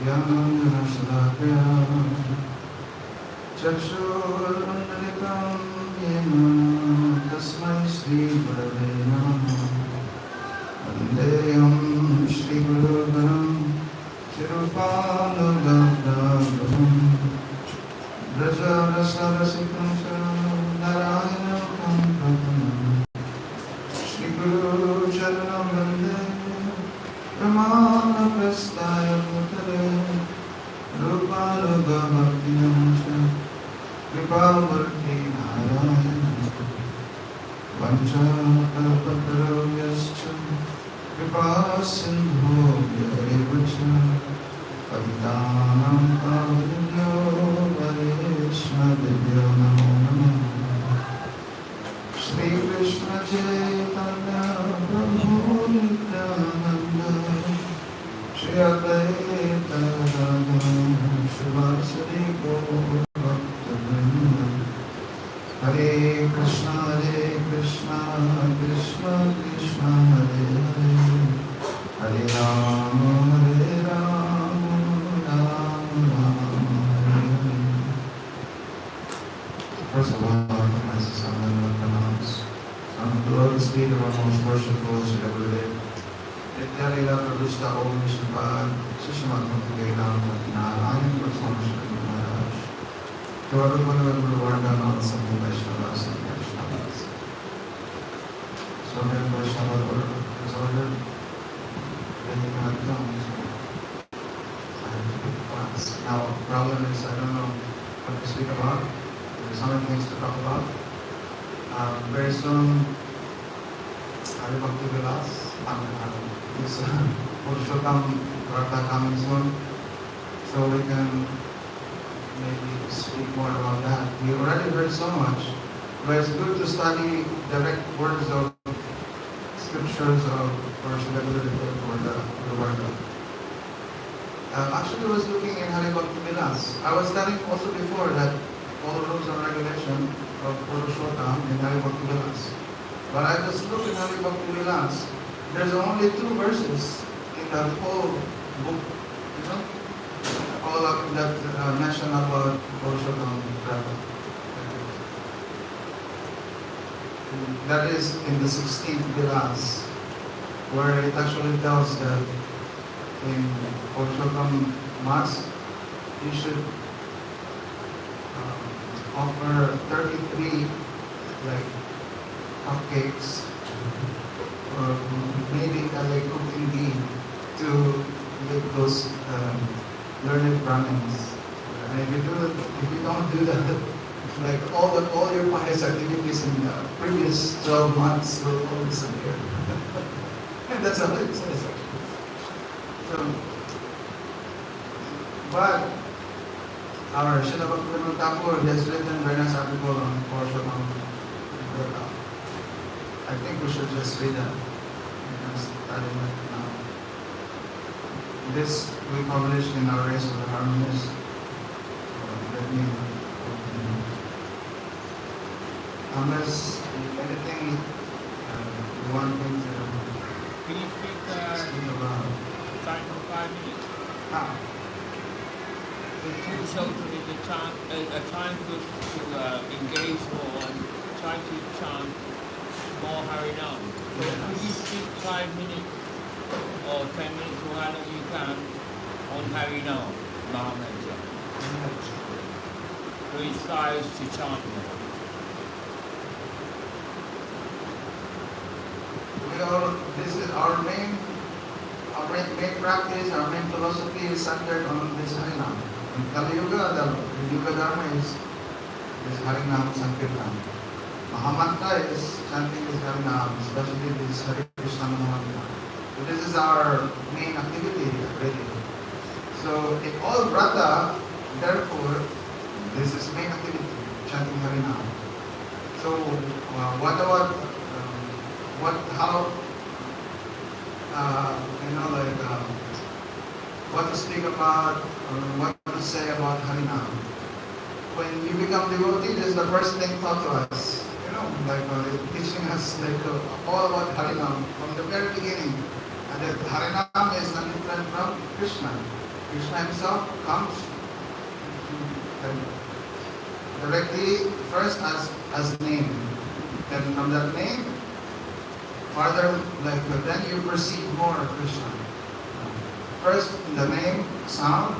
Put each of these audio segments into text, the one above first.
Yananjanasudhakya Chakshurmandalitam Yena Tasmai Shri Gurave Namaha Vandeyam Shri Guru Garam Shirupalugabdabham Brajarasarasitam Narayanam Prabham Shri Guru Charanam Vande Ramana Prastaya Bhutale Rupalugabhaktinamcha Kripamurti Narayana Vanchakalpatarvyascha Kripasindhobhya evacha Patitanam pavanebhyo Vaishnavibhyo namo namaha Shri Krishna Chaitanya Prabhu Nityananda Shri Advaita Gadadhara Srivasadi Gaura Bhakta Vrinda Hare Krishna Krishna Krishna Hare Hare Hare Rama Rama Hare. First of all, I say pronouns. The Lord is leader of our most worshipful Shri Nityalila Prabhushta Om Vishnupada Shishmat Bhakti Vedam Narayan Prasam Shri Maharaj. To everyone who will work on all Sangha Vaishnavas and Vaishnavas. So then Vaishnava is ordered. Then you cannot come. So I have to give class. Now, problem is I don't know what to speak about. There's so many things to talk about. Very soon, Hari Bhakti Vilas, this Purushottam Bhakta coming soon, so we can maybe speak more about that. We already heard so much, but it's good to study direct words of scriptures of Purushottam or the Bhakta. Actually, I was looking in Hari Bhakti Vilas. I was telling also before that all the rules and regulation of Purushottam in Hari Bhakti Vilas. But I just looked in Hari Bhakti Vilas. There's only 2 verses in the whole book, you know, all of that mention about Purushottam. That is in the 16th Vilas, where it actually tells that in Purushottam Mass, you should offer 33 like cupcakes or maybe a like cooking ghee to make those learned Brahmins. And if you don't do that, like all your pious activities in the previous 12 months will all disappear. And that's how it says actually. So, but our Srila Bhaktivinoda Thakur has written very nice article on Purushottam. I think we should just read that. This we published in our Race of the Harmonies. Let me unless anything you want me to can you speak about. time for 5 minutes? So to be the time, a time to engage more and try to chant more Harinam. So could you speak 5 minutes or 10 minutes or however you can on Harinam, Mahamantra? To inspire us to chant more. This is our main practice, our main philosophy is centered on this Harinam. In Kali Yuga, the Yuga Dharma is Harinam Sankirtan. Mahamantra is chanting this Harinam, especially this Hare Krishna Mahamantra. So this is our main activity really. So in all Vrata, therefore, this is main activity, chanting Harinam. So what about how what to speak about or what to say about Harinam. When you become devotee, this is the first thing taught to us. Teaching us all about Harinam from the very beginning. And that Harinam is not different from Krishna. Krishna himself comes directly first as a name. Then from that name, further, then you perceive more of Krishna. First, the name, sound,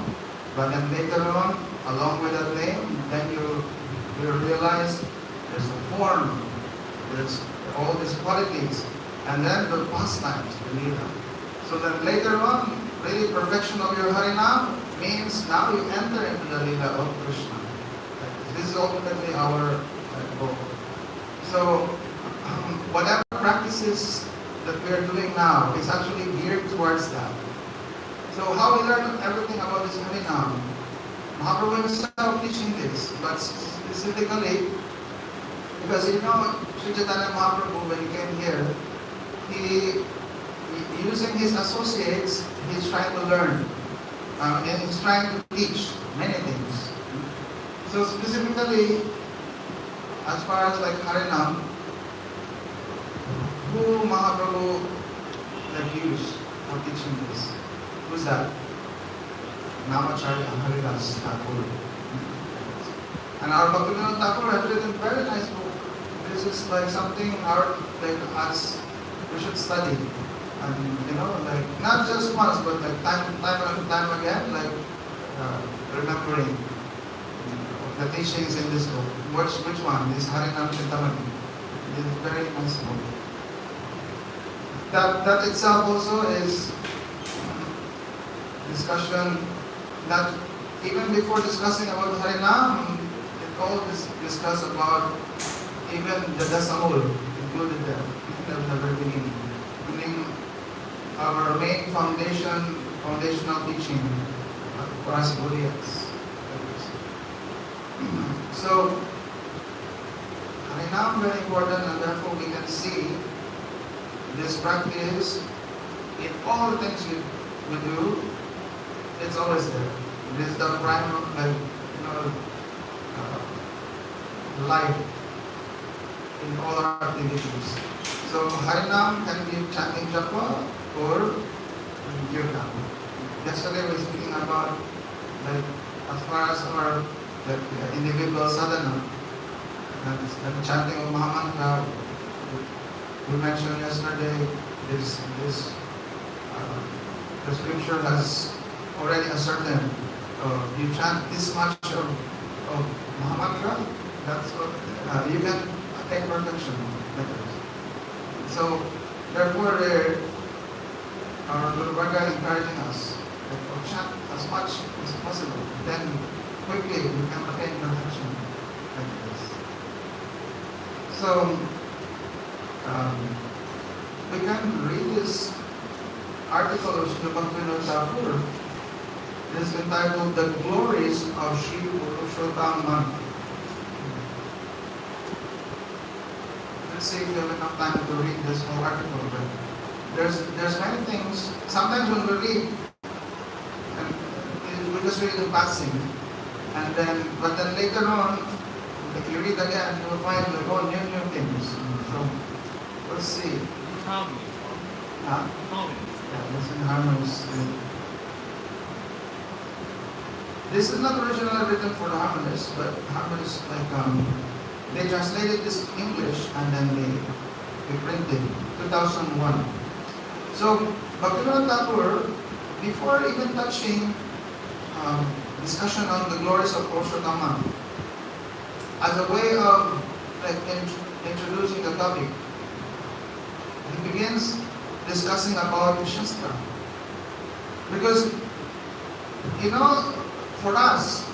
but then later on, along with that name, then you realize there's a form, there's all these qualities, and then the pastimes, the Leela. So then later on, really perfection of your Harinam means now you enter into the Leela of Krishna. This is ultimately our goal. So whatever practices that we are doing now is actually geared towards that. So how we learn everything about this Harinam? Mahaprabhu himself teaching this, but specifically, because Sri Chaitanya Mahaprabhu, when he came here, he using his associates, he's trying to learn, and he's trying to teach many things. So specifically, as far as Harinam, who Mahaprabhu used for teaching this? Who's that? Namacharya Haridas Thakur. And our Bhaktivinoda Thakur has written very nice book. This is something us we should study. And not just once, but time again, remembering the teachings in this book. Which one? This Harinam Chintamani. It is very nice book. That itself also is discussion that even before discussing about Harinam, it all discuss about even the Dasamul included there, even at the very beginning. Meaning our main foundational teaching for us Gaudians. So Harinam very important, and therefore we can see this practice in all the things we do. It's always there. It is the prime life in all our activities. So Harinam can be chanting japa or kirtan. Yesterday we were speaking about as far as our individual sadhana, the chanting of Mahamantra. We mentioned yesterday the scripture has already ascertained you chant this much of Mahamantra, that's what you can attain perfection. So therefore our Guru Varga is encouraging us to chant as much as possible, then quickly we can attain perfection like this. So we can read this article of Srila Bhaktivinoda Thakur. It is entitled The Glories of Sri Purushottam. Let's see if we have enough time to read this whole article. But there's many things. Sometimes when we read, and we just read in passing, but then later on, if you read again, you will find new things. So let's see. Harmony. Huh? Harmony. Yeah, listen, harmonies. This is not originally written for the harmonists, but harmonists they translated this in English and then they printed 2001. So Bhaktivinoda Thakur, before even touching discussion on the glories of Purushottam, as a way of introducing the topic, he begins discussing about Shastra. Because for us,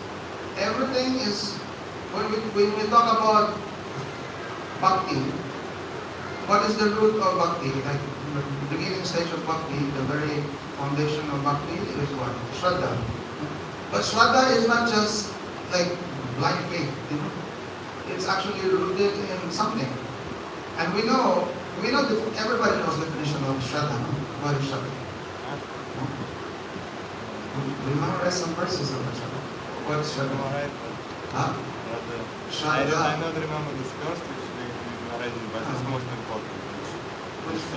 everything is, when we talk about Bhakti, what is the root of Bhakti? Like the beginning stage of Bhakti, the very foundation of Bhakti is what? Shraddha. But Shraddha is not just like blind faith. It's actually rooted in something. And we know everybody knows the definition of Shraddha. What is Shraddha? We memorize some verses of Shraddha. What's Shraddha? Huh? Shraddha. I don't remember this first, which we already, but it's most important.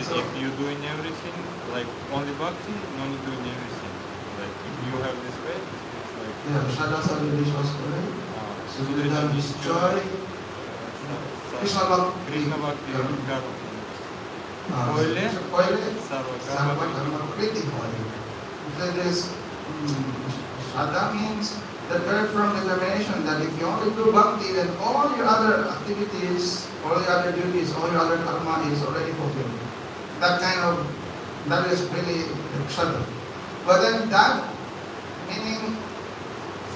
So, if you're doing everything, like only Bhakti, no need doing everything. Like if you have this Yeah, Shraddha Sadhudis was correct. Sudhidhan destroy. Krishna Bhakti. Krishna Bhakti Karma. Koile. Sarva Sarva Karma. Karma Kriti Koile. So this Shraddha means the very firm determination that if you only do bhakti, then all your other activities, all your other duties, all your other karma is already fulfilled. That is really Shraddha. But then that meaning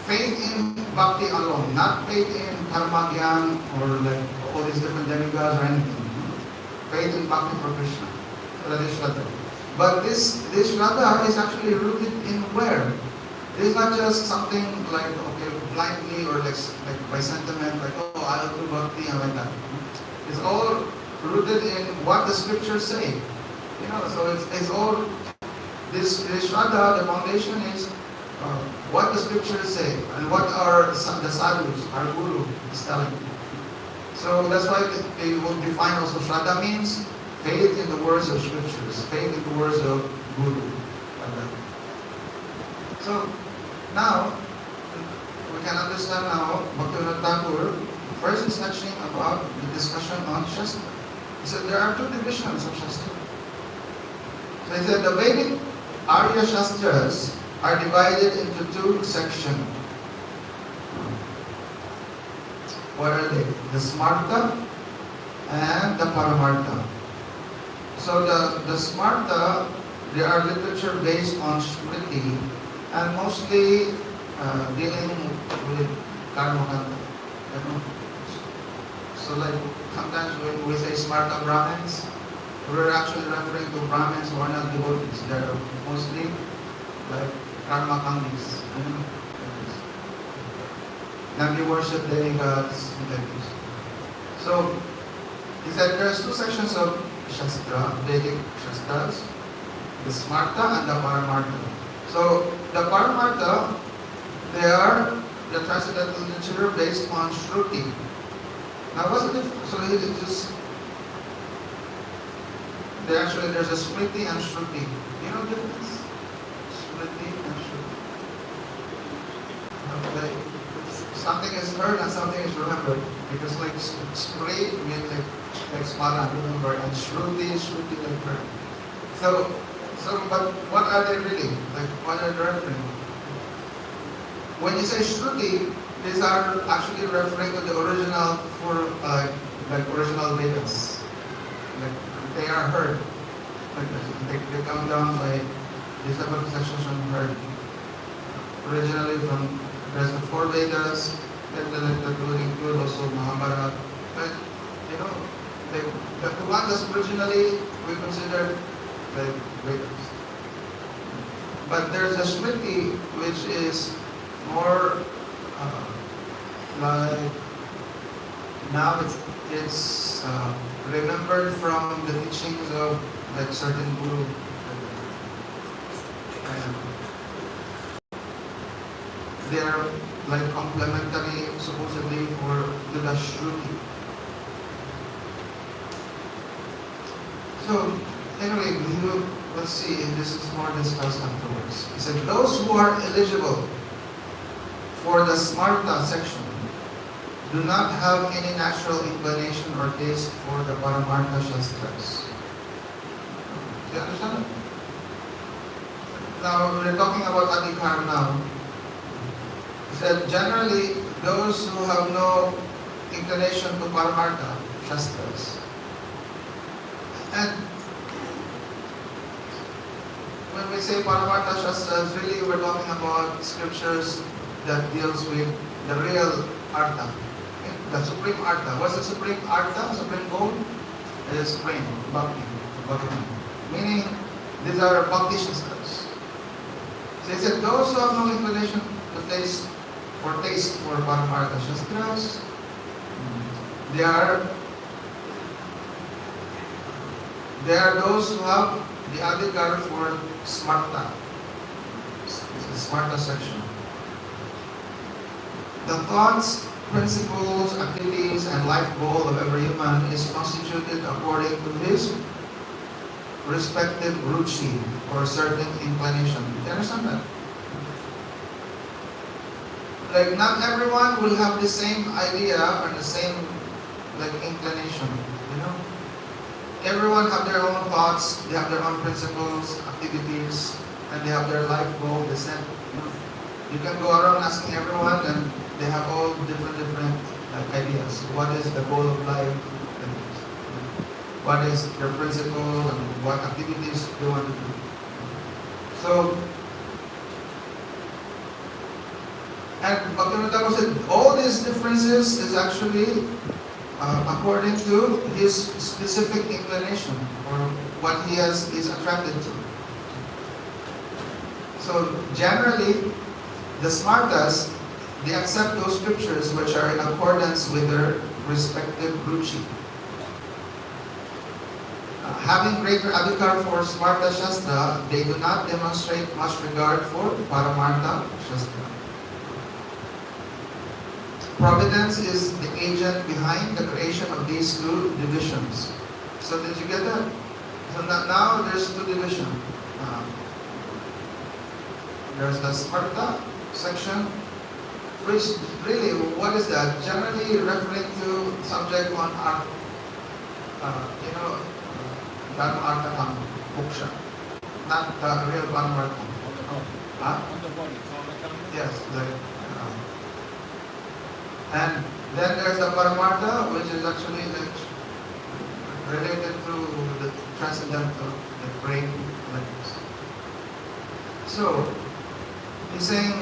faith in bhakti alone, not faith in karma gyan or like all these different demigods or anything. Faith in bhakti for Krishna. So that is Shraddha. But this Shraddha is actually rooted in where? It is not just something like, okay, blindly or like by sentiment, like, oh, I'll do bhakti and like that. It's all rooted in what the scriptures say. You know, so it's all, this Shraddha, the foundation is what the scriptures say and what the sadhus, our guru, is telling. So that's why they will define also Shraddha means faith in the words of scriptures, faith in the words of guru. So now we can understand now Bhaktivinoda Thakur first is touching about the discussion on Shastra. He said there are two divisions of Shastra. So he said the Vedic Arya Shastras are divided into two sections. What are they? The Smarta and the Paramartha. So the Smarta, they are literature based on Smriti and mostly dealing with Karmakanta. So like sometimes when we say Smarta Brahmins, we're actually referring to Brahmins who are not devotees. They're mostly like Karmakandis. Nandi worship demigods and like this. So he said there's two sections of Shastra, Vedic Shastras, the Smarta and the Paramartha. So the Paramartha, they are the transcendental literature based on Shruti. Now what's the difference? So it just there's a Smriti and Shruti. You know the difference? Smriti and Shruti. Like something is heard and something is remembered. Because like Smriti means like Smara, remember, and Shruti like heard. So but what are they really? Like what are they referring? When you say Shruti, these are actually referring to the original like original Vedas. Like they are heard. Like they come down by these type of sections from heard. Originally from there's the four Vedas, that will include also Mahabharata. But you know, the one that's originally we consider like Vedas. But there's a Smriti which is more like now it's remembered from the teachings of like certain guru. And they are like complementary supposedly for the Shruti. So anyway, let's see, and this is more discussed afterwards. He said those who are eligible for the Smarta section do not have any natural inclination or taste for the Paramartha Shastras. Do you understand that? Now, we're talking about Adhikar now. He said, generally, those who have no inclination to Paramartha Shastras. And when we say Paramartha Shastras, really we're talking about scriptures that deals with the real Artha. Okay? The supreme Artha. What's the supreme Artha? Supreme goal? It is supreme Bhakti. Meaning, these are Bhakti Shastras. So he said, those who have no inclination to taste for Paramartha Shastras, they are those who have the adhikar for Smarta. It's the Smarta section. The thoughts, principles, activities, and life goal of every human is constituted according to his respective ruchi or certain inclination. Do you understand that? like not everyone will have the same idea or the same like inclination, you know. Everyone have their own thoughts, they have their own principles, activities, and they have their life goal, the same. You know? You can go around asking everyone, and they have all different ideas. What is the goal of life? And what is their principle, and what activities they want to do. So, and Bhakti said all these differences is actually according to his specific inclination or what he is attracted to. So generally, the smartas, they accept those scriptures which are in accordance with their respective ruchi. Having greater adhikar for Smarta Shastra, they do not demonstrate much regard for Paramartha Shastra. Providence is the agent behind the creation of these two divisions. So did you get that? So now there's two divisions. There's the Smarta section, which really, what is that? Generally referring to subject on art, Dharma Artha Kama, Moksha, not the real Paramartha. Huh? Yes, and then there's the Paramartha, which is actually related to the transcendental, the brain. So, he's saying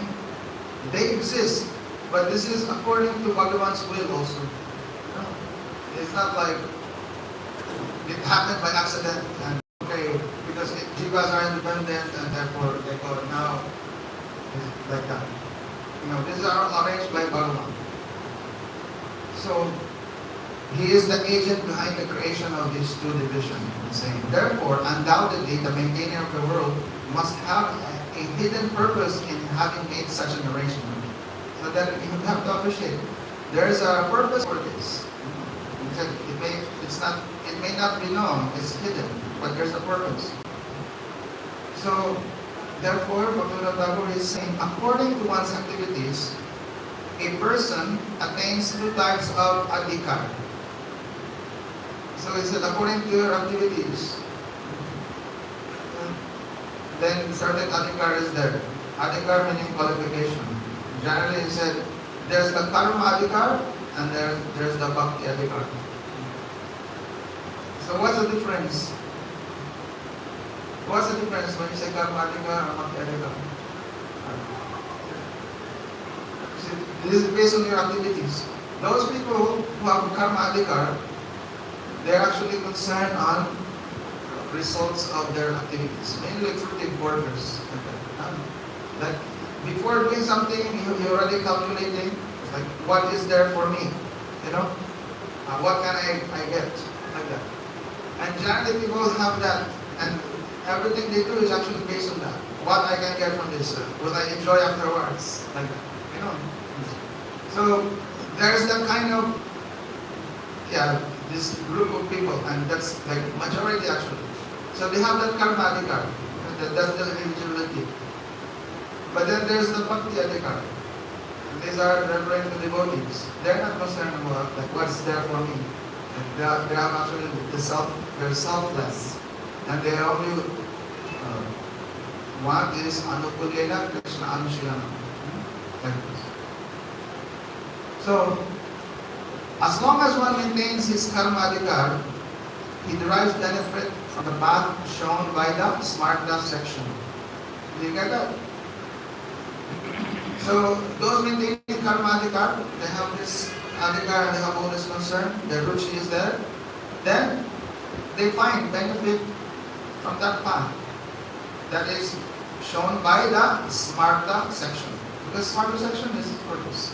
they exist, but this is according to Bhagavan's will also. It's not like it happened by accident and okay, because jivas are independent and therefore they go now like that. These are all arranged by Bhagavan. So he is the agent behind the creation of these two divisions. Saying, therefore, undoubtedly the maintainer of the world must have a hidden purpose in having made such an arrangement. So that you have to appreciate there is a purpose for this. It may not be known, it's hidden, but there's a purpose. So, therefore, Bhaktivinoda Thakur is saying, according to one's activities, a person attains two types of adhikar. So he said, according to your activities, then certain adhikar is there. Adhikar meaning qualification. Generally he said, there's the karma adhikar and there's the bhakti adhikar. So what's the difference? What's the difference when you say karma adhikar or bhakti adhikar? This is based on your activities. Those people who have karma adhikar, they're actually concerned on results of their activities, mainly fruitive workers. Like before doing something, you're already calculating, like what is there for me, what can I get, like that. And generally people have that, and everything they do is actually based on that. What I can get from this, will I enjoy afterwards, like that, So there's that kind of, this group of people, and that's like majority actually. So they have that karma adhikar, that's the individuality. But then there's the bhakti adhikar. These are referring to devotees. They're not concerned about like what's there for me. They have actually they're selfless, and they only want is anukulena Krishna anushilana. Like this. So, as long as one maintains his karma adhikar, he derives benefit from the path shown by the smarta section. Do you get that? So, those maintaining karma adhikar, they have this adhikar and they have all this concern, their ruchi is there, then they find benefit from that path that is shown by the smarta section. Because smarta section is for this.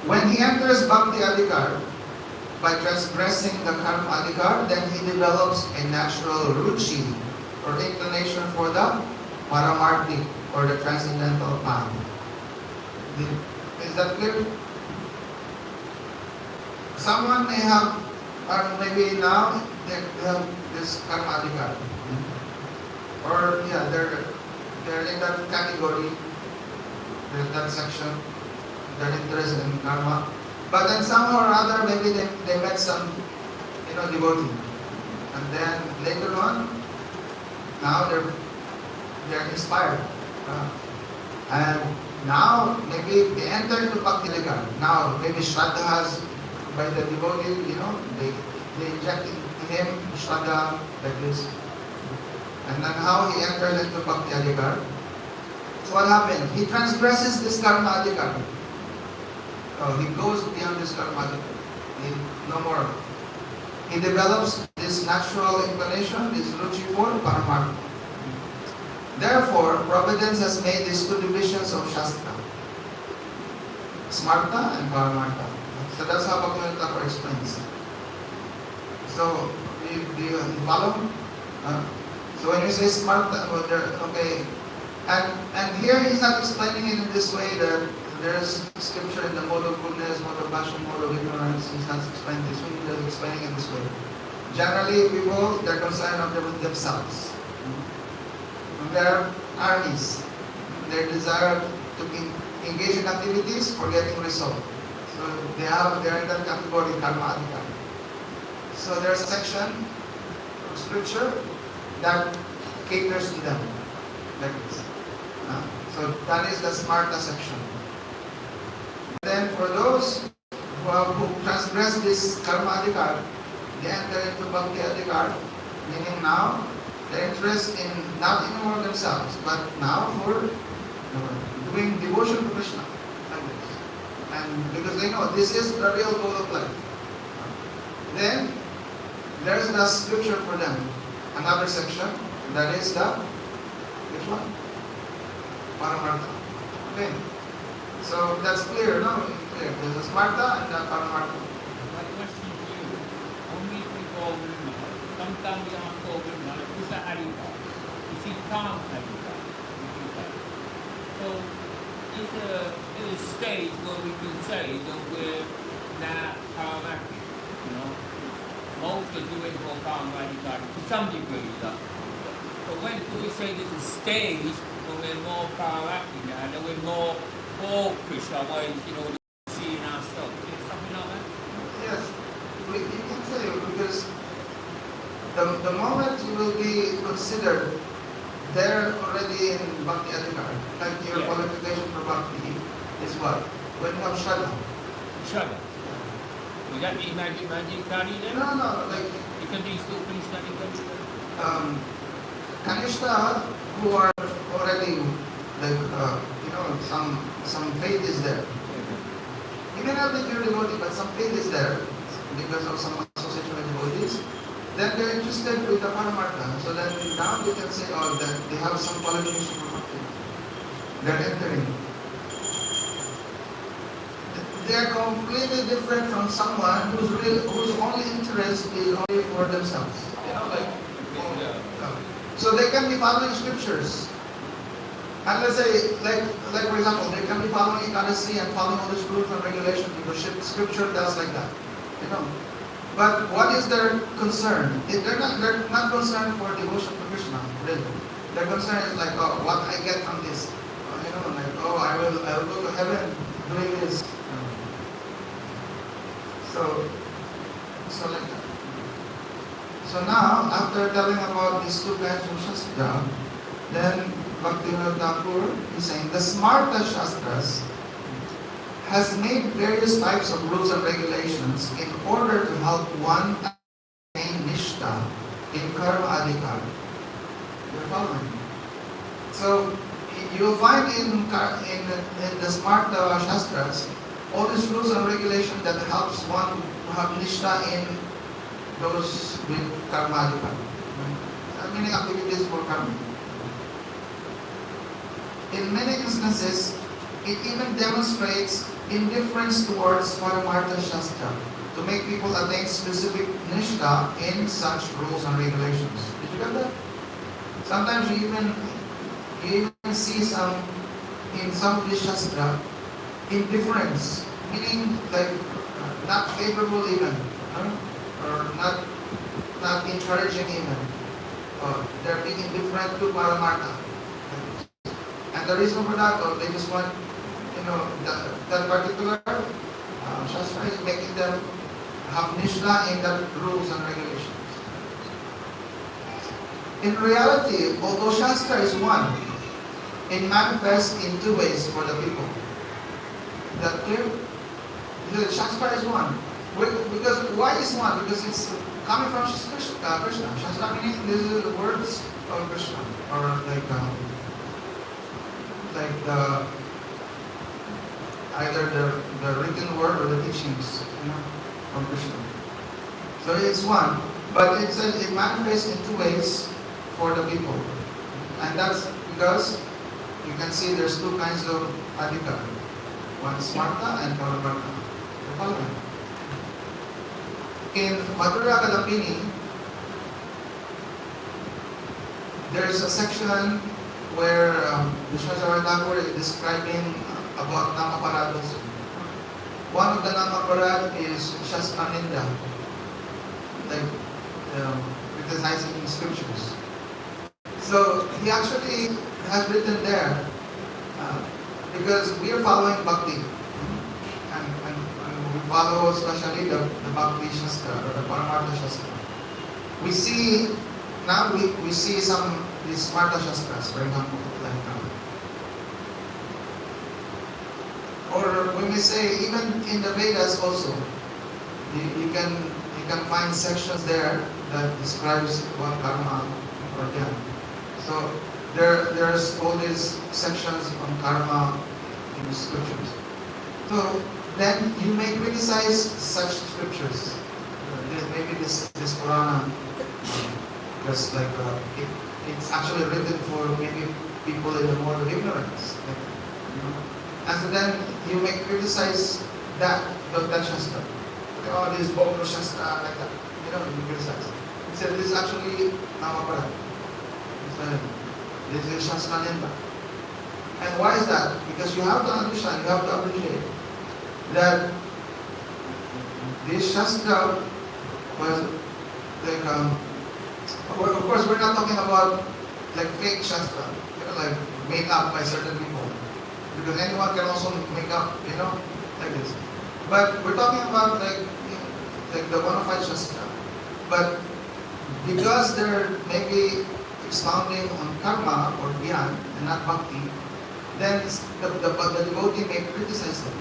When he enters bhakti adhikar, by transgressing the karma adhikar, then he develops a natural ruchi or inclination for the paramarthi or the transcendental path. Is that clear? Someone may have, or maybe now they have this karma adhikar, or they're in that category, that section, they're interested in karma. But then somehow or other, maybe they met some, devotee. And then later on, now they're inspired. And now maybe they enter into Bhakti Liga. Now maybe Shraddha has, by the devotee, they inject into him Shraddha like this. And then how he enters into Bhakti Adhikar. So what happened? He transgresses this karma adhikar. He goes beyond this karma adhikar. No more. He develops this natural inclination, this ruchi for paramartha. Therefore, Providence has made these two divisions of Shastra. Smarta and Paramartha. So that's how Bhaktivinoda Thakur explains. So, do you follow? So when you say Smarta, okay, and here he's not explaining it in this way that there's scripture in the mode of goodness, mode of passion, mode of ignorance. He's not explaining this way, he's explaining it this way. Generally, people, they're concerned with themselves. Their armies, their desire to engage in activities for getting result. So they're in that category, karma adhikar. So there's a section of scripture that caters to them, like this. So that is the smarta section. Then for those who transgress this karma adhikar, they enter into bhakti adhikar, meaning now their interest in not anymore themselves, but now for doing devotion to Krishna, like this. And because they know this is the real goal of life. Then there's the scripture for them, another section, that is the, which one? Paramartha. Okay. So that's clear, no? Clear. There's the Smarta and the Paramartha. My question to you, only if we go over the mind. Sometimes we have to go over the mind. It's a Harika. You see, calm Harika. So it's a stage where we can say that we're not Paramaki. Most are doing for Paramaki to some degree. But when we say there's a stage when we're more Paramaki now, that we're more for Krishna, ways, seeing ourselves. Is something like that? Yes, you can say, because the moment you will be considered, they're already in Bhakti Adhikar. Like your qualification for Bhakti is what? When you have Shraddha. Shraddha. Would that be magic Kari then? No, like it can be still Krishna, it can be Kanishta, who are already like some faith is there. You may not be pure devotee, but some faith is there because of some association with devotees. Then they're interested with the Paramartha. So then now you can say, that they have some qualification for Bhakti. They're entering. They're completely different from someone whose only interest is only for themselves. So they can be following scriptures. And let's say, like for example, they can be following Ekadasi and following all these rules and regulations because scripture tells like that. But what is their concern? They're not concerned for devotion to Krishna, really. Their concern is like, what I get from this. I will go to heaven doing this. So like that. So now, after telling about these two kinds of Shastra, then Bhaktivinoda Thakur is saying the Smarta Shastras has made various types of rules and regulations in order to help one attain Nishta in Karma Adhikar. You're following? So you'll find in the Smarta Shastras all these rules and regulations that helps one to have Nishta in those with Karma Adhikar. Meaning activities for Karma. In many instances, it even demonstrates indifference towards Paramartha Shastra to make people attain specific Nishta in such rules and regulations. Did you get that? Sometimes you even see in some of these Shastra, indifference, meaning like not favorable even, or not encouraging even. They're being indifferent to Paramartha. And the reason for that, they just want that particular Shastra is making them have Nishna in the rules and regulations. In reality, although Shastra is one, it manifests in two ways for the people. Is that clear? The Shastra is one. Because why is one? Because it's coming from Krishna. Shastra meaning these are the words of Krishna, or like the either the written word or the teachings, from Krishna. So it's one, but it manifests in two ways for the people, and that's because you can see there's two kinds of adhikar. One is Smarta and Karunya. You follow me? In Madhura Kadampini, there is a section where Krishna Thakur is describing about Namaparadas. One of the Namaparad is Shastraninda, like criticizing scriptures. So he actually has written there because we are following Bhakti, and we follow especially the Bhakti Shastra or the Paramartha Shastra. We see now we see some these Smarta Shastras, for example, like or we may say even in the Vedas also, you can find sections there that describes one karma or jnana. So there's all these sections on karma in the scriptures. So then you may criticize such scriptures. Maybe this Purana, just like it's actually written for maybe people in the mode of ignorance. And so then you may criticize that Shastra. Oh, this Bhakti Shastra, like that. You criticize. He said this is actually Namaparad. This is Shastraninda. And why is that? Because you have to understand, you have to appreciate that this Shastra was like, of course we're not talking about like fake Shastra, like made up by certain people. Because anyone can also make up, like this. But we're talking about like the bona fide Shastra. But because they're maybe expounding on karma or jnana and not bhakti, then the devotee may criticize them.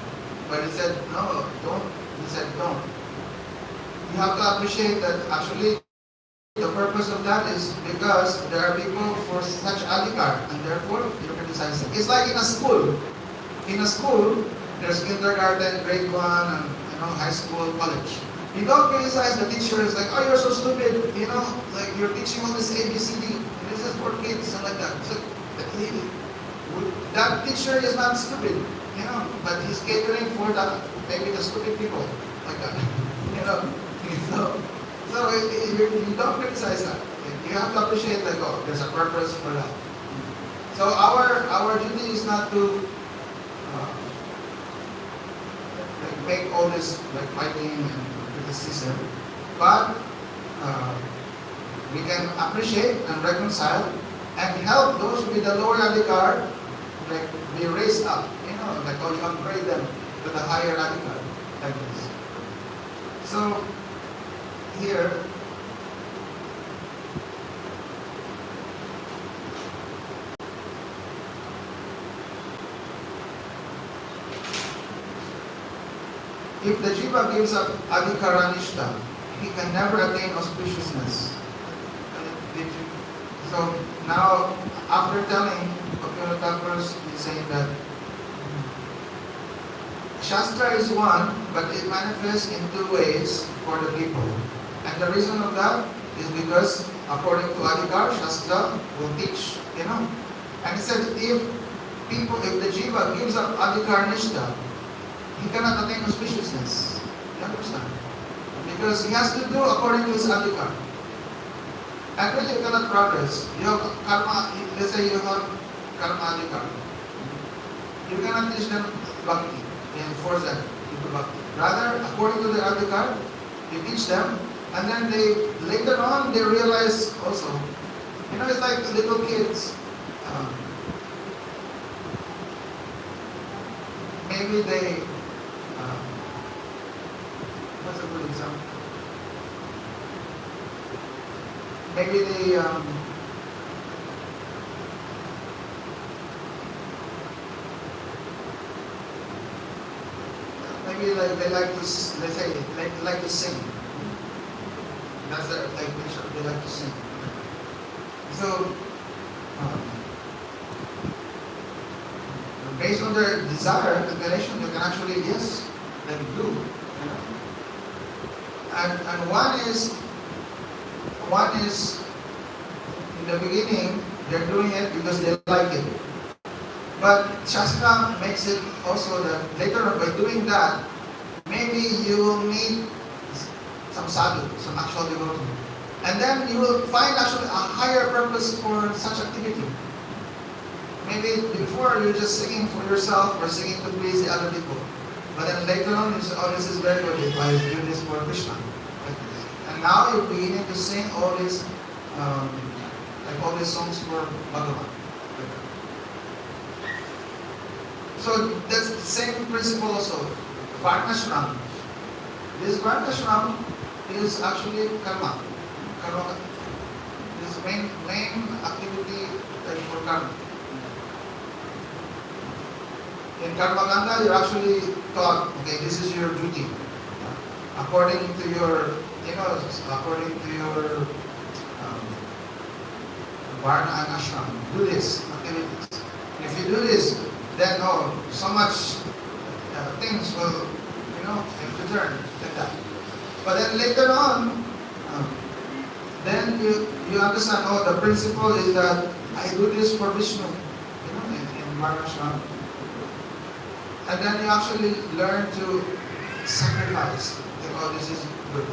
But he said, no, don't. He said, don't. You have to appreciate that actually the purpose of that is because there are people for such adhikar, and therefore you criticize them. It's like in a school. In a school, there's kindergarten, grade 1, and high school, college. You don't criticize the teacher. It's like, oh, you're so stupid. Like you're teaching all this ABCD. This is for kids and like that. So that teacher is not stupid, but he's catering for maybe the stupid people, like that. So you don't criticize that. You have to appreciate like, oh, there's a purpose for that. So our duty is not to make all this like fighting and criticism, but we can appreciate and reconcile and help those with the lower adhikar like be raised up, like how you upgrade them to the higher adhikar, like this. So here if the jiva gives up adhikara nishta, he can never attain auspiciousness. So now, after telling Bhakti Thakur, he's saying that Shastra is one, but it manifests in two ways for the people. And the reason of that is because, according to Adhikar, Shastra will teach, And he said, if the jiva gives up Adhikar Nishta, he cannot attain auspiciousness. You understand? Because he has to do according to his Adhikar. And really you cannot progress. You have karma, let's say you have karma Adhikar. You cannot teach them Bhakti and force them into Bhakti. Rather, according to their Adhikar, you teach them, and then later on they realize also. It's like little kids. maybe they, what's a good example? Maybe they, maybe like they like to, let's say, they like to sing. That's their like nature. They like to sing. So, based on their desire, inclination, you can actually yes, let it do. You know? And one is in the beginning they're doing it because they like it. But Shastra makes it also that later on by doing that, maybe you will meet some sadhu, some actual devotee. And then you will find actually a higher purpose for such activity. Maybe before you're just singing for yourself or singing to please the other people. But then later on you say, oh, this is very good if I do this for Krishna. Like this. And now you're beginning to sing all these like all these songs for Bhagavan. So that's the same principle also. Varnashram. This Varnashram is actually karma. Karma. This is main activity for karma. In Karma Ganga, you're actually taught, okay, this is your duty. According to your, according to your Varna and Ashram, do this activities. And if you do this, then so much things will, return like that. But then later on, then you understand, the principle is that I do this for Vishnu, in Varna Ashram. And then you actually learn to sacrifice. This is good.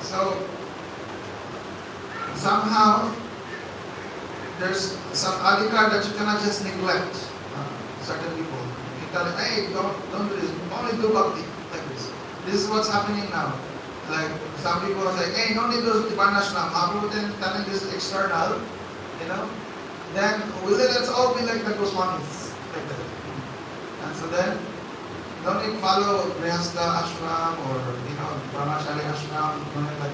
So somehow there's some adhikar that you cannot just neglect certain people. You tell them, hey, don't do this. Only do bhakti like this. This is what's happening now. Like some people are saying, hey, don't need those Varnashram. Mahaprabhu then telling this external, then let's all be like the Goswamis. Like that. And so then, don't need follow Grihastha Ashram or, Brahmachari Ashram, like that.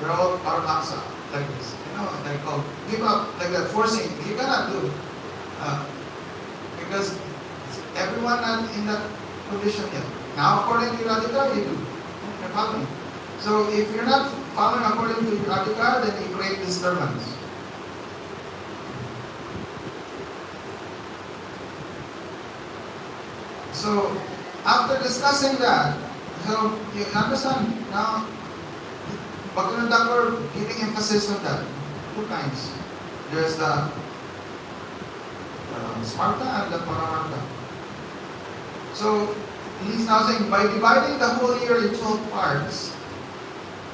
We're all Paramhamsa, like this. They call, give up, like that, forcing. You cannot do. Because everyone not in that condition yet. Now, according to Radhika, you do. You're following. So, if you're not following according to Radhika, then you create disturbance. So, after discussing that, so you understand now, Bhaktivinoda Thakur giving emphasis on that. Two kinds. There's the Smarta and the Paramartha. So, he's now saying, by dividing the whole year in 12 parts,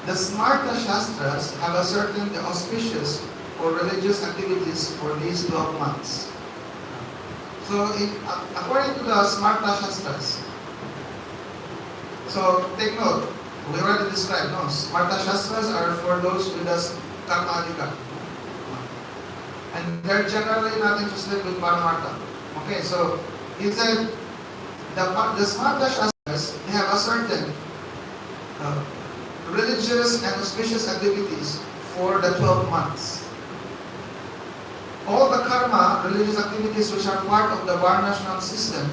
the Smarta Shastras have a certain auspicious or religious activities for these 12 months. So, according to the Smarta Shastras, so take note, we already described, Smarta Shastras are for those with the Karma Adhikar. And they're generally not interested with Paramartha. Okay, so he said, the Smarta Shastras, they have a certain religious and auspicious activities for the 12 months. All the karma, religious activities which are part of the Varnashram system,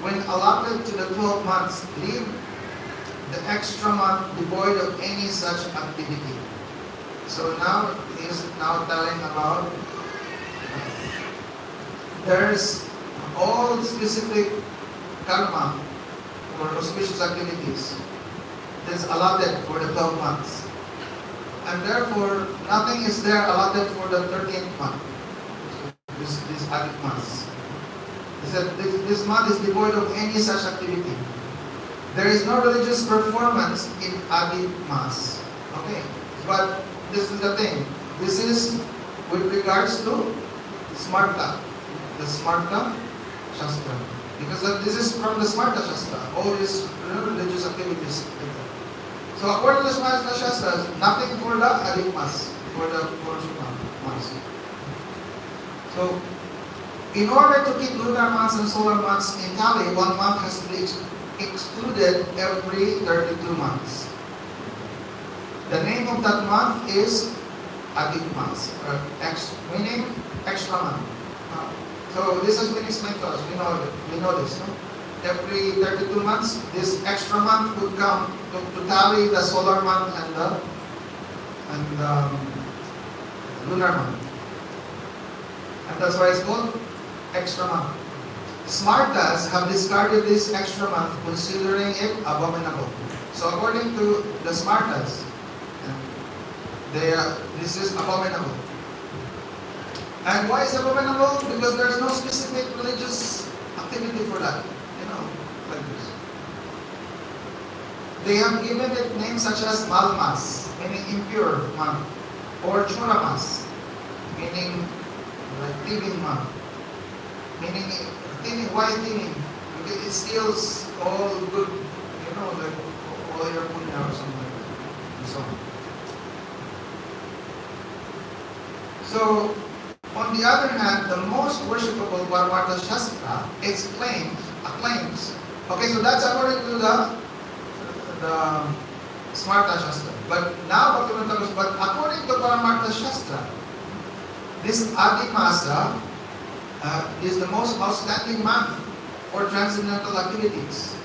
when allotted to the 12 months, leave the extra month devoid of any such activity. So now he is now telling about there's all specific karma or auspicious activities that's allotted for the 12 months. And therefore, nothing is there allotted for the 13th month. This Adhik months. He said this month is devoid of any such activity. There is no religious performance in Adhik Mas. Okay, but this is the thing. This is with regards to Smarta, the Smarta Shastra. Because this is from the Smarta Shastra, all these religious activities. So according to the Smarta Shastras, nothing for the Adhik Mas, for the Purusha Mas. So, In order to keep lunar months and solar months in tally, 1 month has to be excluded every 32 months. The name of that month is Adik Mas, meaning extra month. So this has been explained to us. We know this. No? Every 32 months, this extra month would come to tally the solar month and the lunar month. And that's why it's called extra month. Smartas have discarded this extra month, considering it abominable. So according to the Smartas, this is abominable. And why is it abominable? Because there's no specific religious activity for that. Like this. They have given it names such as Malmas, meaning impure month, or Churamas, meaning like thieving month, meaning thieving. Why thieving? Because it steals all good, like all your punya or something like that, and so on. So, on the other hand, the most worshipable Varvarta Shastra acclaims. Okay, so that's according to the Smarta Shastra. But now, but according to Paramartha Shastra, this Adi Masa is the most outstanding month for transcendental activities.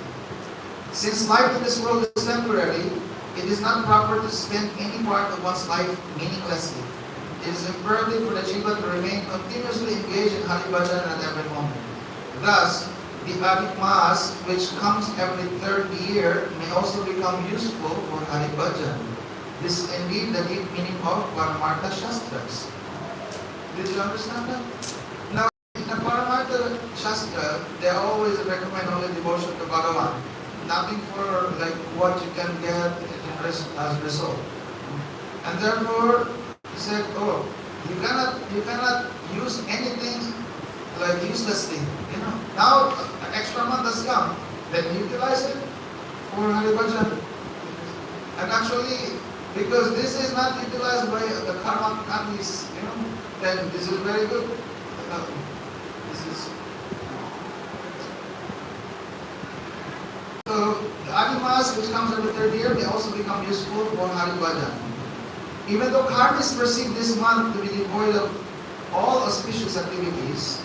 Since life in this world is temporary, it is not proper to spend any part of one's life meaninglessly. It is imperative for the jiva to remain continuously engaged in Hari Bhajan at every moment. Thus, the Adik Mas, which comes every third year, may also become useful for Hari Bhajan. This is indeed the deep meaning of Paramartha Shastras. Did you understand that? Now, in the Paramartha Shastra, they always recommend only devotion to Bhagavan. Nothing for like what you can get as result. And therefore, he said, you cannot use anything like uselessly. Now an extra month has come, then utilize it for Hari Bhajan. And actually, because this is not utilized by the karma kanvis, then this is very good. So the Adimas, which comes every third year, they also become useful for Hari Bhajan. Even though karmis perceive this month to be devoid of all auspicious activities,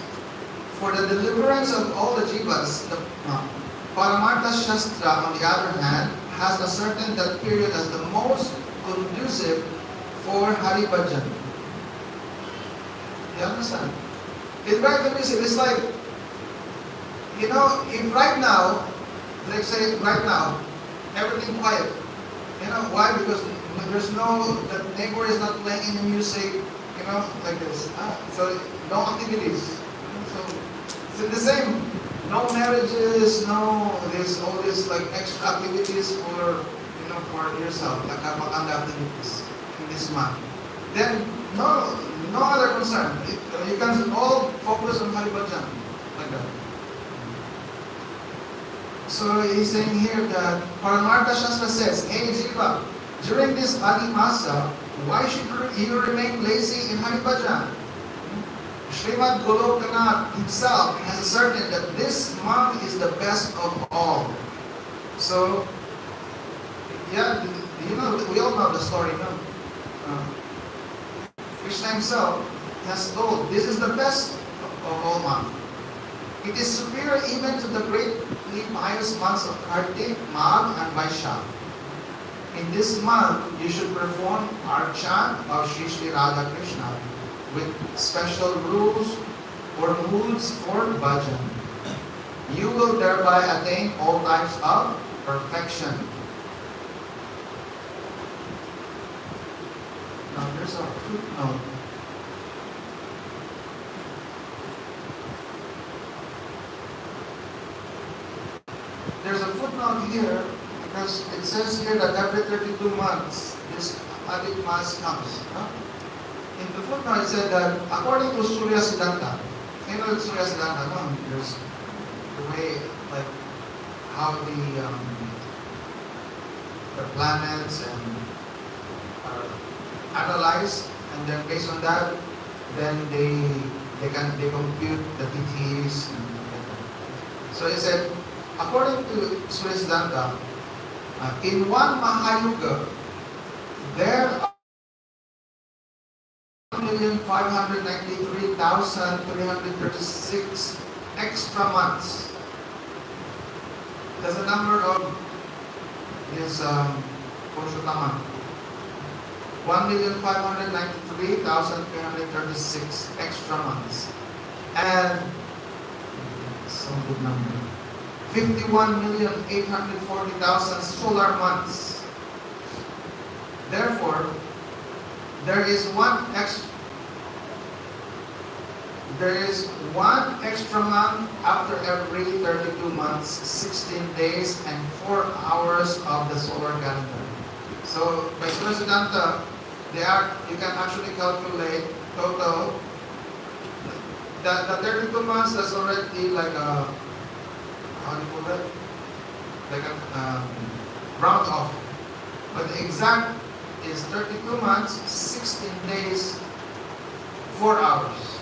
for the deliverance of all the jivas, the Paramartha Shastra, on the other hand, has ascertained that period as the most conducive for Hari Bhajan. You understand? It's very conducive. It's like, if right now, let's say right now, everything quiet. Why? Because there's the neighbor is not playing any music, like this. So no activities. So it's the same. No marriages, all these like extra activities for yourself, like karmakanda activities in this month. Then no other concern. You can all focus on Hari Bhajan like that. So he's saying here that Paramartha Shastra says, hey Jiva, during this Adi Masa, why should you remain lazy in Hari Bhajan? Srimad Golokanath himself has asserted that this month is the best of all. So, yeah, we all know the story, no? Krishna himself has told, this is the best of all months. It is superior even to the greatly pious months of Kartik, Magh, and Vaishakh. In this month, you should perform Archan of Shri Shri Radha Krishna with special rules or moods for bhajan. You will thereby attain all types of perfection. Now there's a footnote. There's a footnote here because it says here that every 32 months this Adik Mas comes. In the footnote it said that according to Surya Siddhanta, Surya Siddhanta, there's the way like how the planets are analyzed, and then based on that, then they they compute the tithis. So he said, according to Sri Siddhanta, in one Mahayuga, there are 1,593,336 extra months. That's the number of this Purushottama. 1,593,336 extra months. And some good number. 51,840,000 solar months. Therefore, there is one extra month after every 32 months, 16 days, and 4 hours of the solar calendar. So by Sri Siddhanta, you can actually calculate total. The 32 months, that's already like a, how do you call it? Like a round off. But the exact is 32 months, 16 days, 4 hours.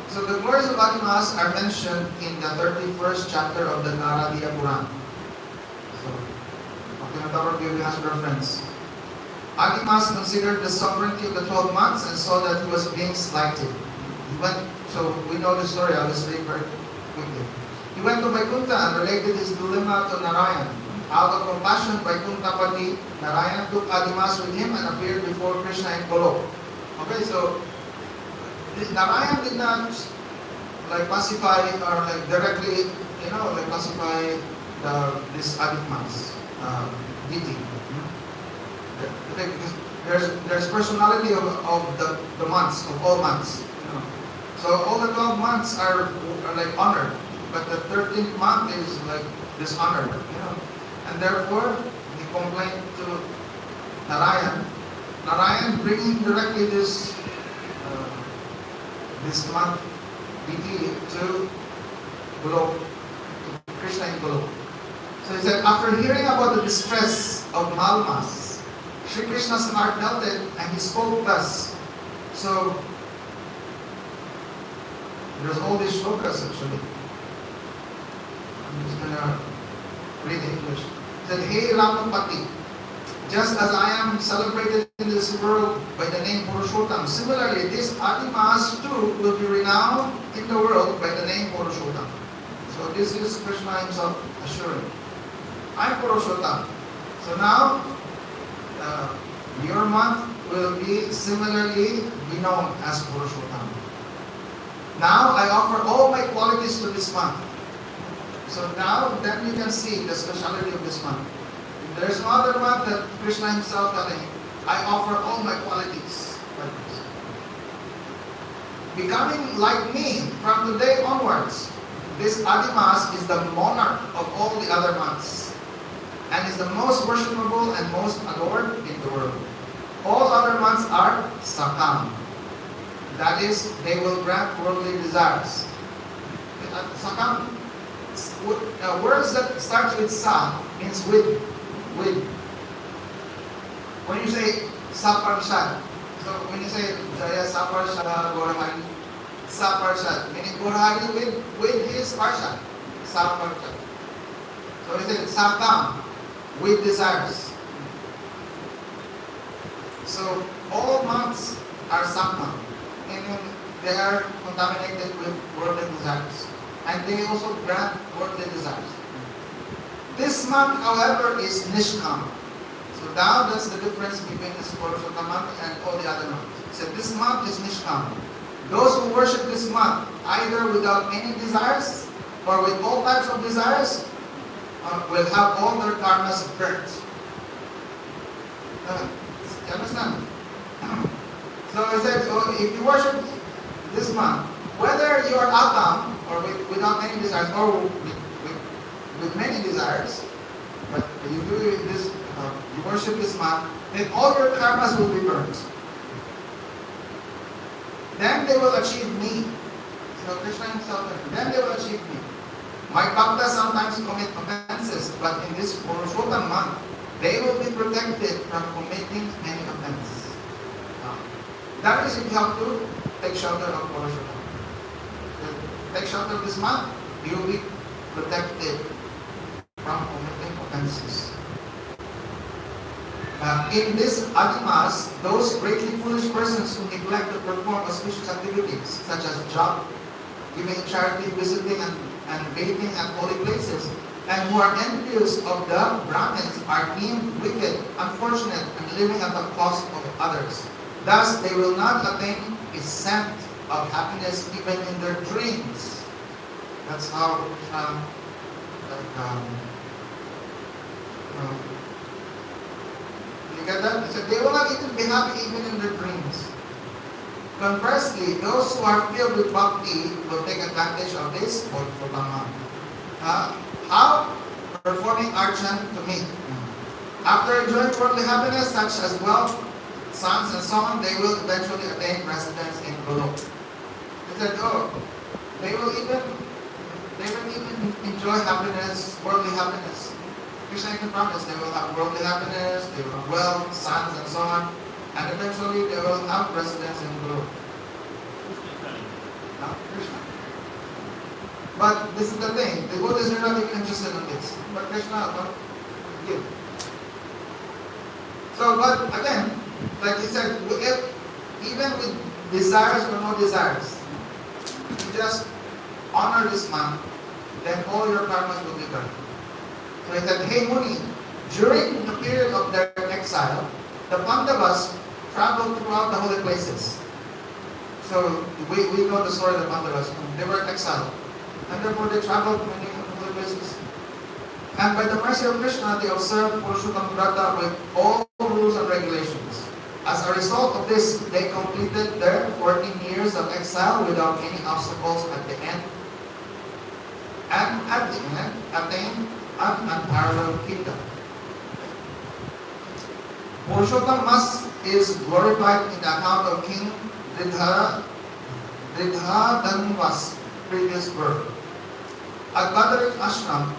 So the glories of Adimas are mentioned in the 31st chapter of the Naradiya Purana. So, I'll give you as reference. Adimas considered the sovereignty of the 12 months and saw that he was being slighted. So we know the story, I'll just read very quickly. He went to Vaikuntha and related his dilemma to Narayan. Out of compassion, Vaikuntapati, Narayan took Adimas with him and appeared before Krishna in Golok. Okay, so Narayan did not like pacify or like directly, like pacify this Adimas deity. There's personality of the months, of all months. So all the 12 months are like honored, but the 13th month is like dishonored. And therefore, he complained to Narayan. Narayan bringing directly this month deity to Golok, to Krishna in Golok. So he said, after hearing about the distress of Malmas, Sri Krishna's heart melted and he spoke thus. So there's all these shlokas actually. I'm just gonna read the English. He said, hey Ramapati, just as I am celebrated in this world by the name Purushottam, similarly this Adimas too will be renowned in the world by the name Purushottam. So this is Krishna himself assuring. I'm Purushottam. So now, your month will be similarly be known as Purushottam. Now I offer all my qualities to this month. So now, then you can see the speciality of this month. There's no other month that Krishna himself telling, I offer all my qualities. Becoming like me from today onwards, this Adimas is the monarch of all the other months and is the most worshipable and most adored in the world. All other months are Sakam. That is, they will grant worldly desires. Sakam, words that starts with Sa means with. When you say Saparshad, so when you say Jaya Saparshad Gorahari, Saparshad, meaning Gorahari with his Parshad, Saparshad. So he said Sakam, with desires. So all months are Sakam, meaning they are contaminated with worldly desires. And they also grant worldly desires. This month, however, is Nishkam. So now that's the difference between this Purushottam month and all the other months. So this month is Nishkam. Those who worship this month, either without any desires or with all types of desires, will have all their karmas burnt. You understand? So I said, if you worship this month, whether you are Atam or without any desires or with many desires, but you do this, you worship this month, then all your karmas will be burnt. Then they will achieve me. So Krishna himself, then they will achieve me. My Bhakta sometimes commit offenses, but in this Purushottam month, they will be protected from committing any offense. That is if you have to take shelter of Purushottam. Take shelter of this month, you will be protected from committing offenses. In this Adimas, those greatly foolish persons who neglect to perform auspicious activities such as job, giving charity, visiting and bathing at holy places, and who are envious of the Brahmins are deemed wicked, unfortunate, and living at the cost of others. Thus, they will not attain a cent of happiness even in their dreams. That's how you get that? So they will not even be happy even in their dreams. Conversely, those who are filled with Bhakti will take advantage of this for Brahman. How? Performing archan to me. After enjoying worldly happiness such as wealth, sons and so on, they will eventually attain residence in Golok. They said, they will even enjoy happiness, worldly happiness. Krishna can promise they will have worldly happiness, they will have wealth, sons and so on, and eventually they will have residence in Golok. Krishna. But this is the thing, the devotees are not even interested in this. But Krishna will give. So, but again, like he said, even with desires or no desires, you just honor this man, then all your karmas will be done. So he said, hey Muni, during the period of their exile, the Bandhavas traveled throughout the holy places. So we know the story of the Bandhavas. They were exiled. And therefore they traveled to many holy places. And by the mercy of Krishna, they observed Purushottam Vrata with all rules and regulations. As a result of this, they completed their 14 years of exile without any obstacles at the end. And at the end, attained an unparalleled kingdom. Purushottam is glorified in the account of King Dridhadanva's previous birth. At Badarik Ashram,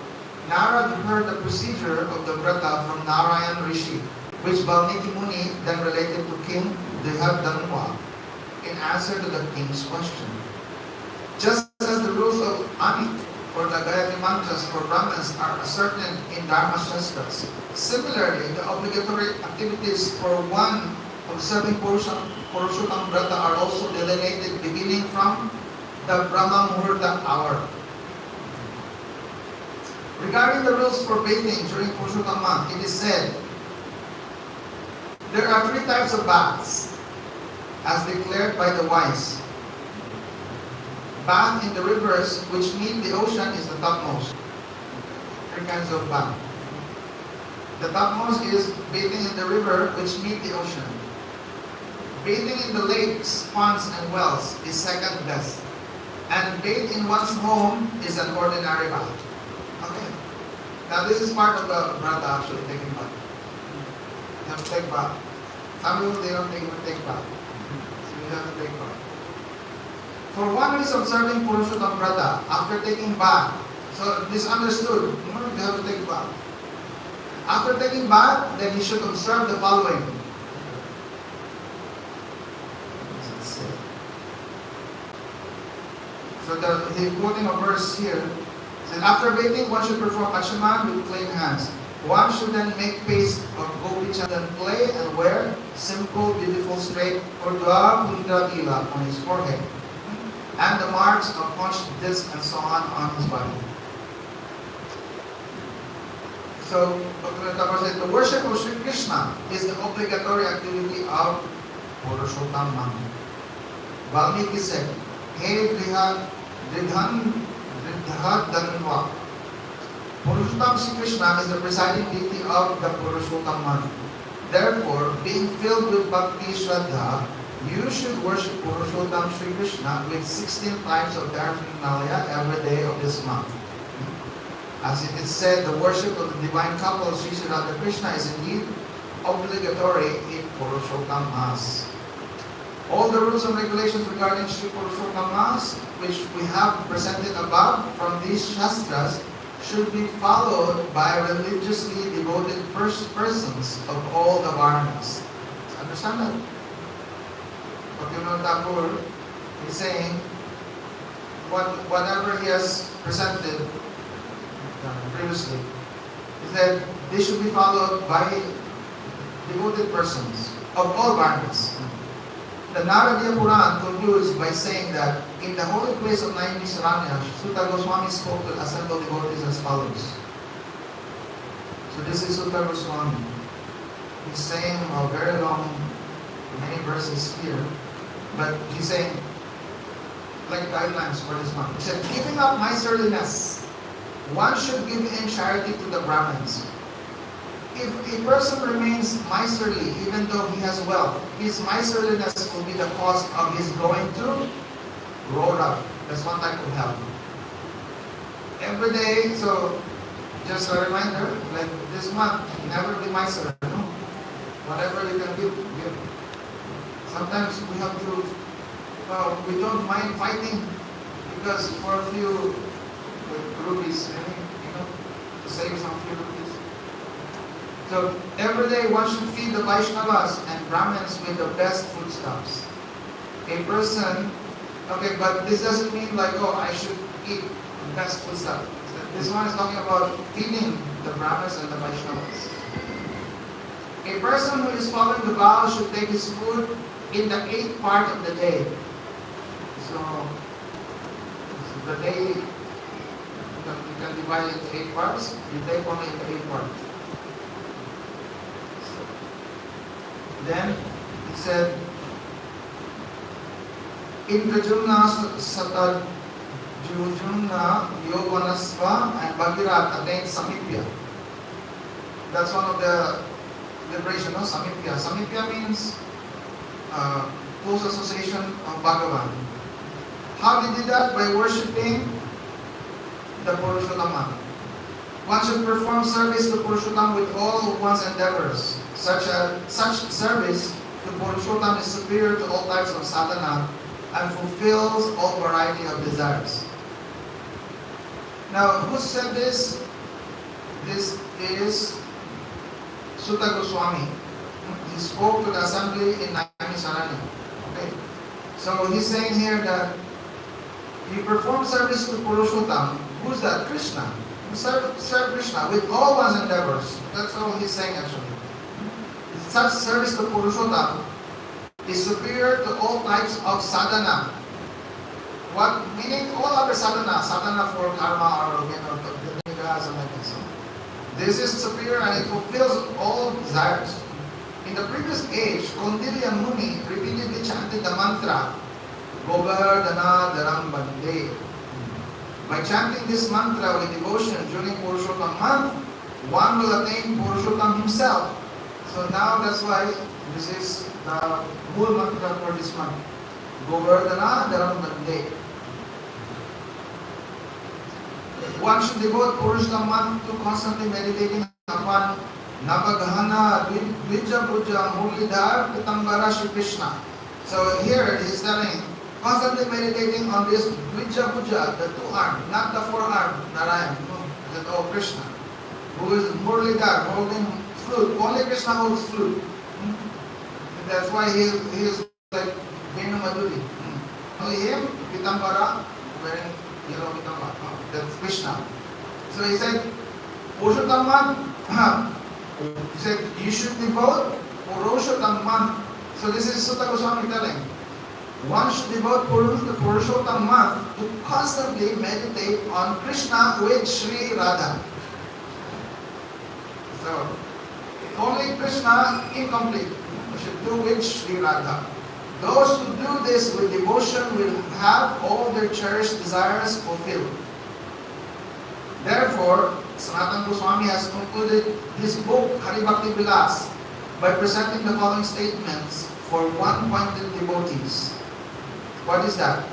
Narad heard the procedure of the Vrata from Narayan Rishi, which Valmiki Muni then related to King Dridhadanva in answer to the king's question. Just as the rules of Amit or the Gayatri mantras for Brahmins are ascertained in Dharma Shastras, similarly, the obligatory activities for one observing Purushottam Vrata are also delineated beginning from the Brahma Muhurta hour. Regarding the rules for bathing during Purushottam month, it is said, there are 3 types of baths, as declared by the wise. Bath in the rivers which meet the ocean is the topmost. 3 kinds of bath. The topmost is bathing in the river which meet the ocean. Bathing in the lakes, ponds, and wells is second best. And bathe in one's home is an ordinary bath. Okay. Now this is part of the Vrata actually, taking bath. You have to take bath. Some people they don't even take bath. So you have to take bath. For one who is observing Purushottam Vrata after taking bath, so this understood, you have to take bath. After taking bath, then he should observe the following. So he's quoting a verse here. Said, after bathing, one should perform Achaman with clean hands. One should then make paste of gopi chandan clay and wear simple, beautiful, straight Urdhva Mudra Ila on his forehead, and the marks of punched disc and so on his body. So, the worship of Sri Krishna is the obligatory activity of Purushottam month. Valmiki said, hey Dridhadanva, Purushottam Sri Krishna is the presiding deity of the Purushottam month. Therefore, being filled with Bhakti Shraddha, you should worship Purushottam Sri Krishna with 16 times of paraphernalia every day of this month. As it is said, the worship of the divine couple of Sri Radha Krishna is indeed obligatory in Purushottam Mass. All the rules and regulations regarding Sri Purushottam Mass, which we have presented above from these Shastras, should be followed by religiously devoted persons of all the Varnas. Understand that? Bhaktivinoda Thakur is saying, whatever he has presented previously, is that they should be followed by devoted persons of all varnas. The Naradiya Puran concludes by saying that in the holy place of Naimisaranya, Sutta Goswami spoke to assembled devotees as follows. So this is Sutta Goswami. He's saying a very long, many verses here, but he's saying like guidelines for this one. He said, giving up miserliness, one should give in charity to the Brahmins. If a person remains miserly even though he has wealth, his miserliness will be the cause of his going to Roda. That's one type of hell. Every day, so just a reminder, like this month, never be miserly. No? Whatever you can give, give. Sometimes we have to, we don't mind fighting because for a few rupees, to save some few rupees. So every day one should feed the Vaishnavas and Brahmins with the best foodstuffs. A person, okay, but this doesn't mean like, oh, I should eat the best foodstuff. This one is talking about feeding the Brahmins and the Vaishnavas. A person who is following the vow should take his food in the 8th part of the day. So the day, you can divide it into 8 parts, you take only in the 8th part. Then he said, in Kajuna Satad Jujuna Yoganasva and Bhagirat attained Samipya. That's one of the liberation of Samipya. Samipya means close association of Bhagavan. How they did that? By worshipping the Purushottama. One should perform service to Purushottam with all one's endeavors. Such service to Purushottam is superior to all types of sadhana and fulfills all variety of desires. Now, who said this? This is Sutta Goswami. He spoke to the assembly in Naimisaranya. Okay? So he's saying here that you perform service to Purushottam. Who's that? Krishna. You serve Krishna with all one's endeavors. That's all he's saying actually. Such service to Purushottam is superior to all types of sadhana. What meaning all other sadhana? Sadhana for karma or the nigas and like this. This is superior and it fulfills all desires. In the previous age, Kondilya Muni repeatedly chanted the mantra Govardhana Dharam Bande. By chanting this mantra with devotion during Purushottam month, one will attain Purushottam himself. So now that's why this is the whole mantra for this month. Govardhana Dharam Bande. One should devote Purushottam month to constantly meditating upon Navagahana Dvija Puja Murlidhar Pitambara Shri Krishna. So here he is telling, constantly meditating on this Dvija Puja, the 2-arm, not the 4-arm Narayan, that oh Krishna, who is Murlidhar, holding flute. Only Krishna holds flute. That's why he is like Venu Madhuri. Only him, Pitambara, wearing yellow Pitambara. That's Krishna. So he said, Purushottam, he said, you should devote Purushottam. So this is Sutta Goswami telling. One should devote Purushottam to constantly meditate on Krishna with Sri Radha. So, only Krishna incomplete. We should do with Sri Radha. Those who do this with devotion will have all their cherished desires fulfilled. Therefore, Sanatana Goswami has concluded his book, Hari Bhakti Vilas, by presenting the following statements for one-pointed devotees. What is that?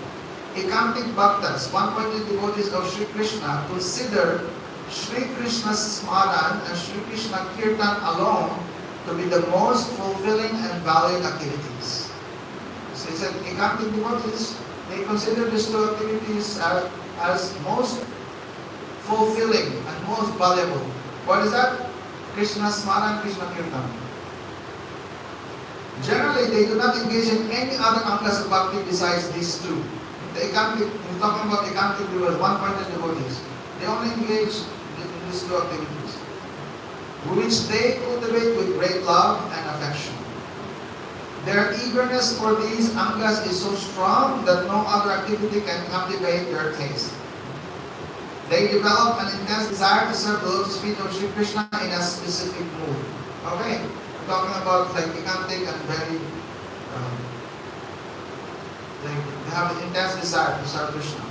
Ekantik Bhaktas, one-pointed devotees of Sri Krishna, consider Sri Krishna's Smaran and Sri Krishna Kirtan alone to be the most fulfilling and valued activities. So he said, Ekantik devotees, they consider these two activities as most fulfilling and most valuable. What is that? Krishna Smaran, Krishna Kirtan. Generally, they do not engage in any other angas of bhakti besides these two. The ekantic, we're talking about ekantic devotees, one-pointed devotees. They only engage in these two activities, which they cultivate with great love and affection. Their eagerness for these angas is so strong that no other activity can captivate their taste. They develop an intense desire to serve the lotus feet of Sri Krishna in a specific mood. Okay, we're talking about like ekantic and very, they have an intense desire to serve Krishna.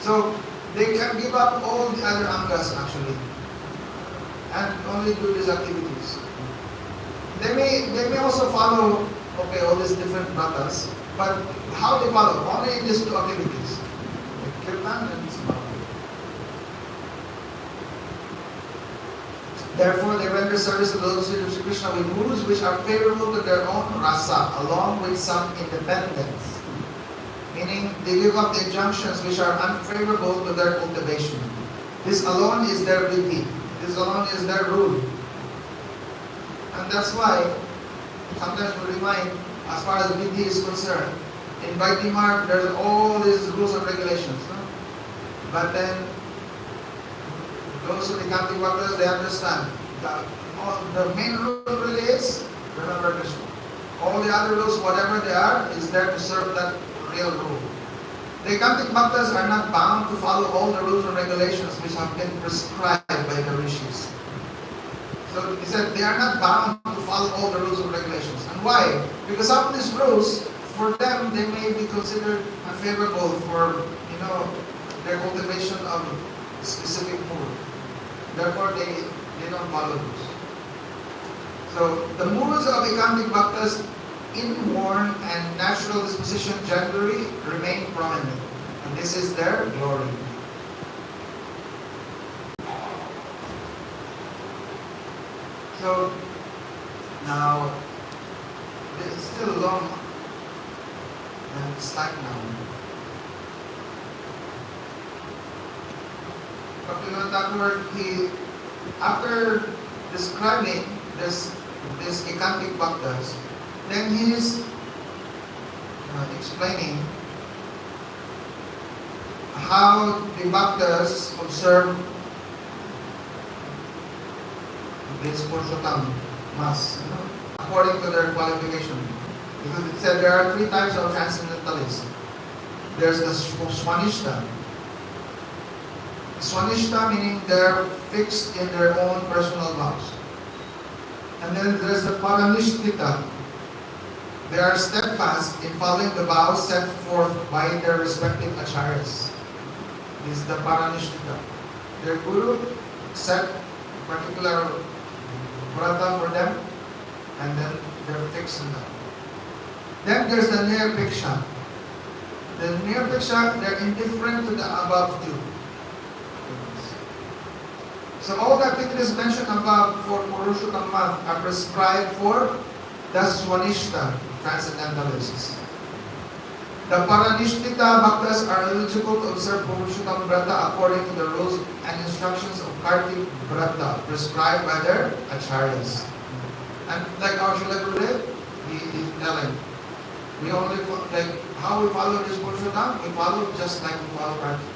So they can give up all the other angas actually, and only do these activities. They may also follow all these different bhaktas, but how they follow? Only these two activities, like kirtan and smart. Therefore, they render service to the lotus feet of Sri Krishna with moods which are favorable to their own rasa, along with some independence. Meaning, they give up the injunctions which are unfavorable to their cultivation. This alone is their vidhi. This alone is their rule. And that's why, sometimes we remind, as far as vidhi is concerned, in Bhakti Marg, there's all these rules and regulations. No? But then, those who become the bhaktas, they understand that the main rule really is remember Krishna. All the other rules, whatever they are, is there to serve that real rule. The Ekantic bhaktas are not bound to follow all the rules and regulations which have been prescribed by the rishis. So he said they are not bound to follow all the rules and regulations. And why? Because some of these rules, for them, they may be considered unfavorable for their cultivation of a specific mood. Therefore, they don't follow those. So, the moods of ekantic bhaktas, inborn and natural disposition generally remain prominent. And this is their glory. So, now, it's still long and it's time now. He, after describing this ekantic bhaktas, then he is explaining how the bhaktas observe this Purushottam mass, according to their qualification. Because it said there are three types of transcendentalists. There's the Swanishta. Swanishta meaning they're fixed in their own personal vows. And then there's the Paranishtita. They are steadfast in following the vows set forth by their respective acharyas. This is the Paranishtita. Their guru set particular vrata for them, and then they're fixed in that. Then there's the Nirpiksha. The Nirpiksha, they're indifferent to the above two. So all the activities mentioned above for Purushottam month are prescribed for the Swanishta transcendentalists. The Paranishtita bhaktas are eligible to observe Purushottam Vrata according to the rules and instructions of Kartik Vrata prescribed by their acharyas. And like our Srila Gurudev, he is telling, we only like how we follow this Purushottam, we follow just like we follow Kartik.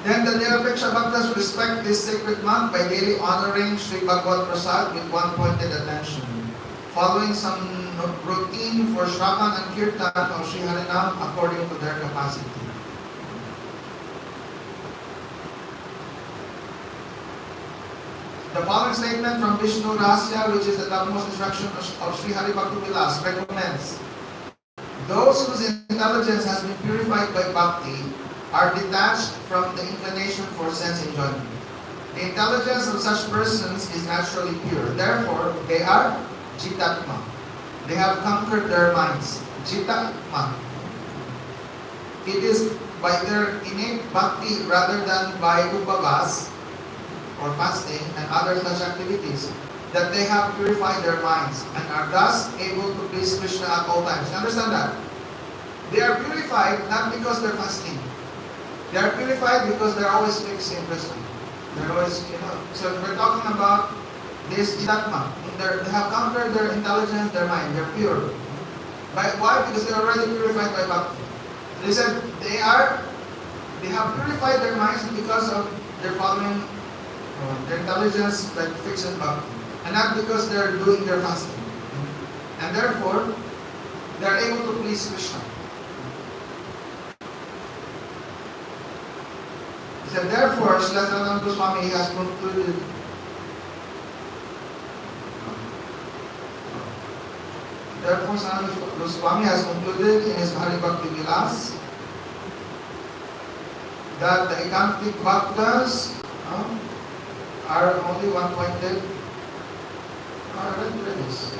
Then the Nirapeksha Bhaktas respect this sacred month by daily honoring Sri Bhagavad Prasad with one pointed attention, following some routine for Shravan and Kirtan of Sri Harinam according to their capacity. The following statement from Vishnu Rasya, which is the topmost instruction of Sri Hari Bhakti Vilas, recommends those whose intelligence has been purified by bhakti are detached from the inclination for sense enjoyment. The intelligence of such persons is naturally pure. Therefore, they are jitatma. They have conquered their minds. Jitatma. It is by their innate bhakti rather than by upavas or fasting and other such activities that they have purified their minds and are thus able to please Krishna at all times. You understand that? They are purified not because they're fasting. They are purified because they're always fixed in Krishna. They're always, so we're talking about this Jidatma. They have conquered their intelligence, their mind, they're pure. Why? Because they're already purified by Bhakti. They said they have purified their minds because of their following their intelligence like fixed in Bhakti. And not because they're doing their fasting. And therefore, they are able to please Krishna. He said, therefore, Srila Sanatana Goswami has concluded Therefore, Sanatana Goswami has concluded in his Hari Bhakti Vilas that the Ekantik Bhaktas are only one-pointed. Read this.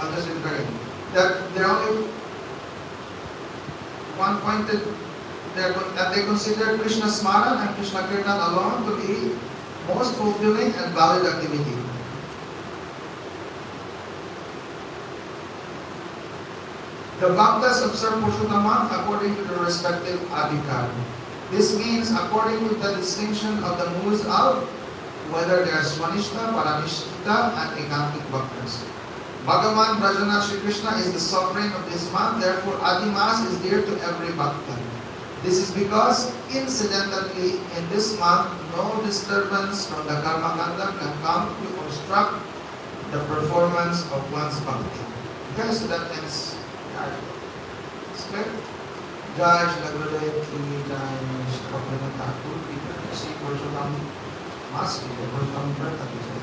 I'll just read it again. That they're only one-pointed. That they consider Krishna Smaran and Krishna Kirtan alone to be most fulfilling and valid activity. The Bhaktas observe Purushottamam according to the respective adhikar. This means according to the distinction of the moods of whether they are Swanishta, Paranishta, and Ekantik Bhaktas. Bhagavan Brajana Shri Krishna is the sovereign of this month, therefore Adimas is dear to every Bhakta. This is because, incidentally, in this month, no disturbance from the karma kanda can come to obstruct the performance of one's bhakti. Okay, so that ends. It's clear? Jai Shri Gurudev Ki Jai Shri Bhakti Thakur Ki Jai Shri Purushottam Mas Ki Jai Purushottam Ki Jai